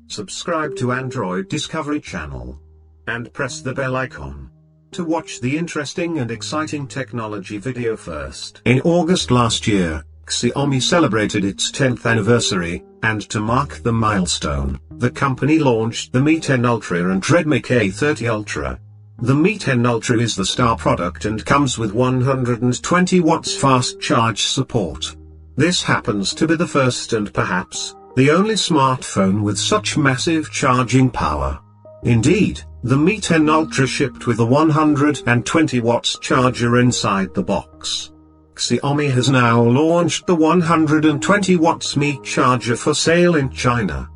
Subscribe to Android Discovery channel. And press the bell icon to watch the interesting and exciting technology video first. In August last year, Xiaomi celebrated its 10th anniversary, and to mark the milestone, the company launched the Mi 10 Ultra and Redmi K30 Ultra. The Mi 10 Ultra is the star product and comes with 120 watts fast charge support. This happens to be the first and perhaps the only smartphone with such massive charging power. Indeed, the Mi 10 Ultra shipped with a 120 watts charger inside the box. Xiaomi has now launched the 120 watts Mi charger for sale in China.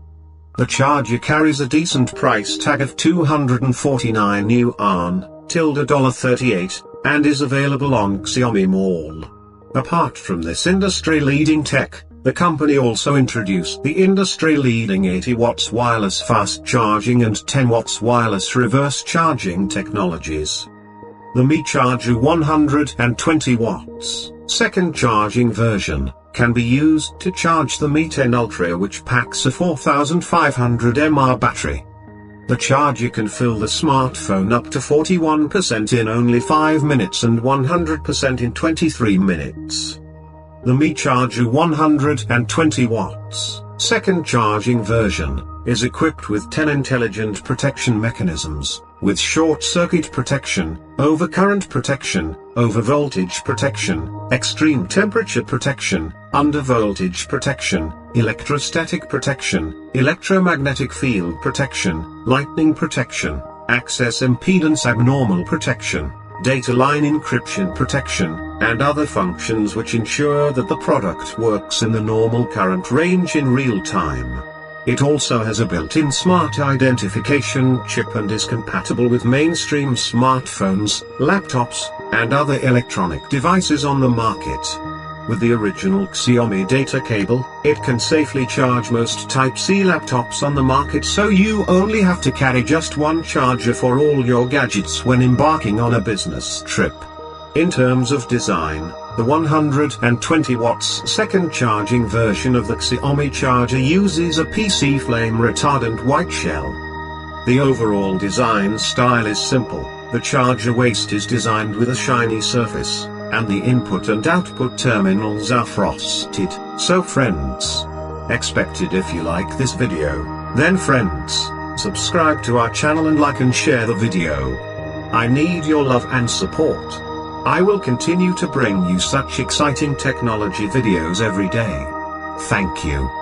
The charger carries a decent price tag of 249 yuan, $38, and is available on Xiaomi Mall. Apart from this industry-leading tech, the company also introduced the industry-leading 80 watts wireless fast charging and 10 watts wireless reverse charging technologies. The Mi Charger 120 watts, second charging version, can be used to charge the Mi 10 Ultra, which packs a 4500 mAh battery. The charger can fill the smartphone up to 41% in only 5 minutes and 100% in 23 minutes. The Mi Charger 120 watts, second charging version, is equipped with 10 intelligent protection mechanisms, with short-circuit protection, overcurrent protection, overvoltage protection, extreme temperature protection, undervoltage protection, electrostatic protection, electromagnetic field protection, lightning protection, access impedance abnormal protection, data line encryption protection, and other functions which ensure that the product works in the normal current range in real time. It also has a built-in smart identification chip and is compatible with mainstream smartphones, laptops, and other electronic devices on the market. With the original Xiaomi data cable, it can safely charge most Type-C laptops on the market, so you only have to carry just one charger for all your gadgets when embarking on a business trip. In terms of design, the 120 watts second charging version of the Xiaomi charger uses a PC flame retardant white shell. The overall design style is simple. The charger waist is designed with a shiny surface, and the input and output terminals are frosted. So friends, expected if you like this video, then friends, subscribe to our channel and like and share the video. I need your love and support. I will continue to bring you such exciting technology videos every day. Thank you.